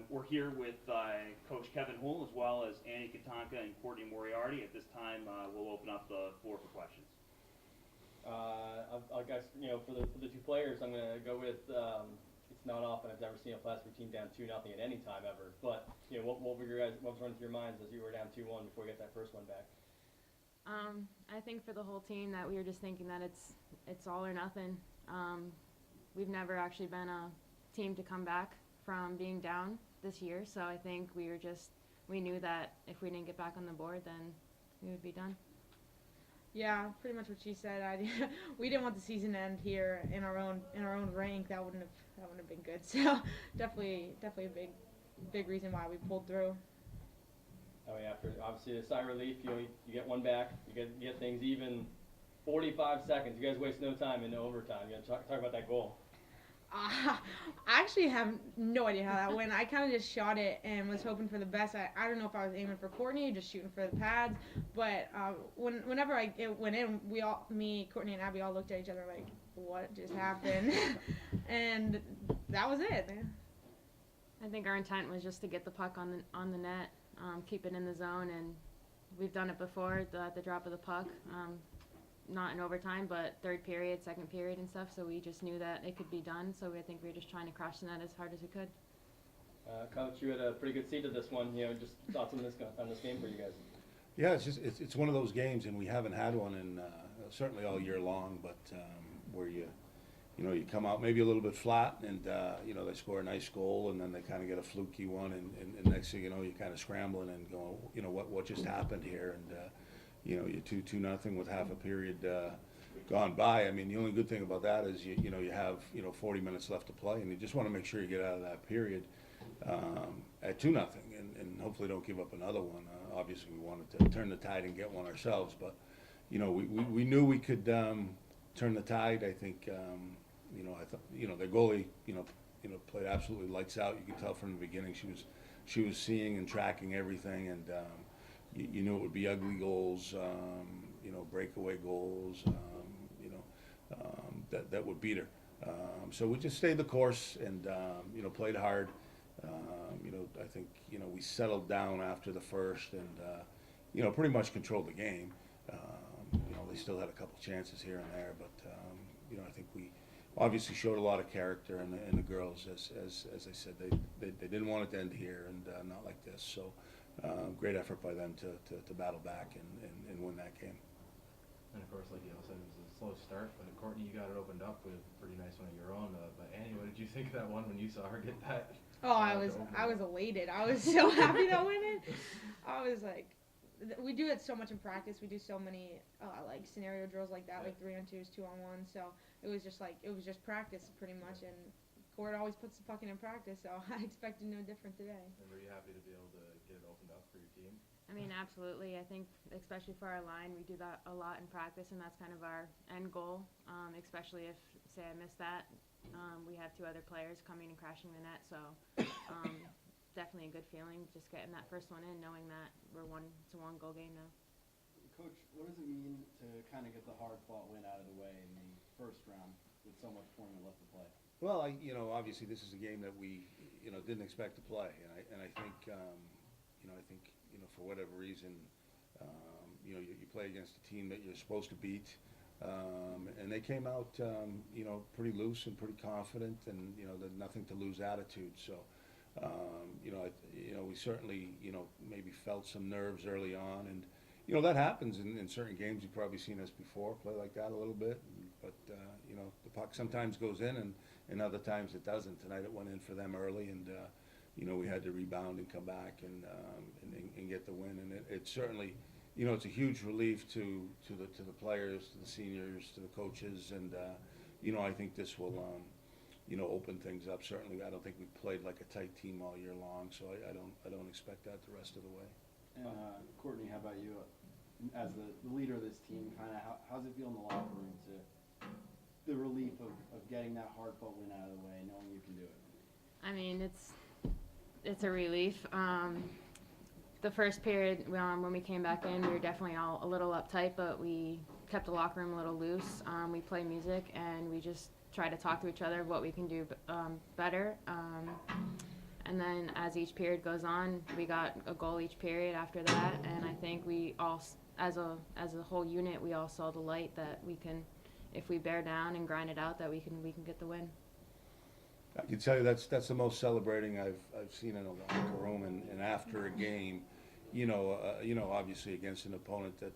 We're here with Coach Kevin Hull as well as Annie Katanka and Courtney Moriarty. At this time, we'll open up the floor for questions. I guess for the two players, I'm gonna go with. It's not often I've ever seen a Plattsburgh team down 2-0 at any time ever. But what was running through your minds as you were down 2-1 before you get that first one back? I think for the whole team that we were just thinking that it's all or nothing. We've never actually been a team to come back from being down this year, so I think we knew that if we didn't get back on the board, then we would be done. Yeah, pretty much what she said. We didn't want the season to end here in our own rank. That wouldn't have been good. So definitely a big reason why we pulled through. I mean, after obviously a sigh of relief, you get one back, you get things even. 45 seconds. You guys waste no time in overtime. You talk about that goal. I actually have no idea how that went. I kind of just shot it and was hoping for the best. I don't know if I was aiming for Courtney or just shooting for the pads. But whenever it went in, me, Courtney, and Abby all looked at each other like, what just happened? And that was it. I think our intent was just to get the puck on the net, keep it in the zone, and we've done it before at the drop of the puck. Not in overtime, but third period, second period, and stuff. So we just knew that it could be done. So I think we were just trying to crash the net as hard as we could. Coach, you had a pretty good seat of this one. Just thoughts on this game for you guys. Yeah, it's one of those games, and we haven't had one in certainly all year long. But where you come out maybe a little bit flat, and they score a nice goal, and then they kind of get a fluky one, and next thing you know, you're kind of scrambling and going, what just happened here, and. You're 2-0 with half a period gone by. I mean, the only good thing about that is you have 40 minutes left to play, and you just want to make sure you get out of that period at 2-0, and hopefully don't give up another one. Obviously, we wanted to turn the tide and get one ourselves, but we knew we could turn the tide. I think the goalie played absolutely lights out. You could tell from the beginning she was seeing and tracking everything, and. You knew it would be ugly goals, breakaway goals, that would beat her. So we just stayed the course and, played hard. I think, we settled down after the first and, pretty much controlled the game. They still had a couple chances here and there, but, I think we obviously showed a lot of character, and the girls, as I said, they didn't want it to end here and not like this. So. Great effort by them to battle back and win that game. And of course, like you said, it was a slow start, but Courtney, you got it opened up with a pretty nice one of your own. But Annie, what did you think of that one when you saw her get that? Oh, I was elated. I was so happy to win it. I was like, we do it so much in practice. We do so many like scenario drills like that, like 3-on-2s, 2-on-1. So it was just practice pretty much, and Court always puts the puck in practice. So I expected no different today. And were you happy to be able to get it opened up for your team? I mean, absolutely. I think, especially for our line, we do that a lot in practice, and that's kind of our end goal. Especially if, say, I miss that, we have two other players coming and crashing the net. So, definitely a good feeling just getting that first one in, knowing that it's a one-goal game now. Coach, what does it mean to kind of get the hard-fought win out of the way in the first round with so much formula left to play? Well, obviously this is a game that we, didn't expect to play, and I think, for whatever reason, you play against a team that you're supposed to beat, and they came out, pretty loose and pretty confident, and there's nothing to lose attitude. So, we certainly, maybe felt some nerves early on, and that happens in certain games. You've probably seen us before play like that a little bit, but the puck sometimes goes in, and other times it doesn't. Tonight it went in for them early, and we had to rebound and come back and get the win. And it certainly, it's a huge relief to the players, to the seniors, to the coaches, and I think this will open things up. Certainly, I don't think we played like a tight team all year long, so I don't expect that the rest of the way. And Courtney, how about you? As the leader of this team, kind of how's it feel in the locker room to the relief of getting that hard-fought win out of the way, knowing you can do it? I mean, it's a relief. The first period, when we came back in, we were definitely all a little uptight, but we kept the locker room a little loose. We play music, and we just try to talk to each other what we can do better. And And then as each period goes on, we got a goal each period after that. And I think we all, as a whole unit, we all saw the light that we can, if we bear down and grind it out, that we can get the win. I can tell you that's the most celebrating I've seen in a locker room, and after a game, obviously against an opponent that,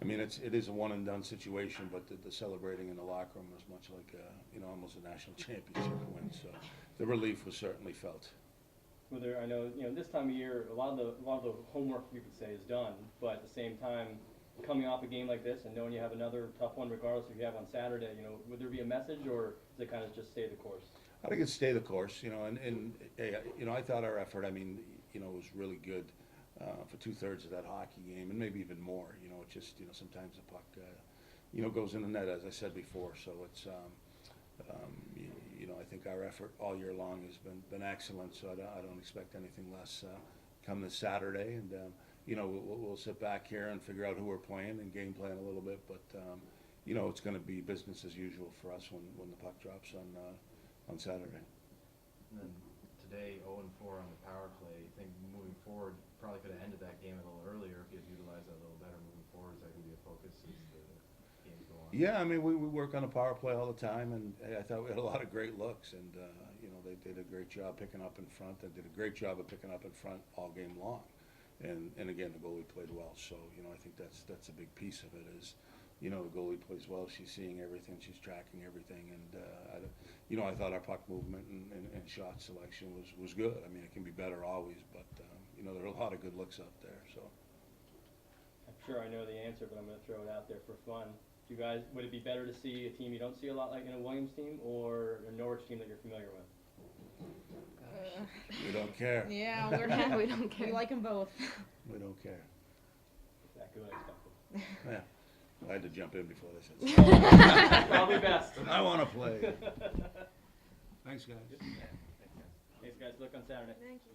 I mean, it is a one and done situation, but the celebrating in the locker room was much like, almost a national championship win. So the relief was certainly felt. Whether I know, this time of year, a lot of the homework you could say is done, but at the same time, coming off a game like this and knowing you have another tough one, regardless if you have on Saturday, would there be a message, or is it kind of just stay the course? I think it's stay the course, and I thought our effort, was really good for 2/3 of that hockey game, and maybe even more. It just, sometimes the puck, goes in the net, as I said before. So it's, I think our effort all year long has been excellent. So I don't expect anything less come this Saturday, and we'll sit back here and figure out who we're playing and game plan a little bit. But it's going to be business as usual for us when the puck drops on Saturday. And then today, 0-4 on the power play. You think moving forward, probably could have ended that game a little earlier if you'd utilized that a little better moving forward. Is that going to be a focus as the games go on? Yeah, I mean, we work on a power play all the time, and I thought we had a lot of great looks, and they did a great job picking up in front. They did a great job of picking up in front all game long, and again, the goalie played well. So I think that's a big piece of it is, the goalie plays well. She's seeing everything, she's tracking everything, and I thought our puck movement and shot selection was good. I mean, it can be better always, but there are a lot of good looks out there. So I'm sure I know the answer, but I'm going to throw it out there for fun. You guys, would it be better to see a team you don't see a lot like in a Williams team, or a Norwich team that you're familiar with? we don't care. Yeah, We don't care. we like them both. We don't care. Exactly what I expected. Yeah, I had to jump in before they said so. Probably best. I want to play. Thanks, guys. Thanks, guys. Look on Saturday. Thank you.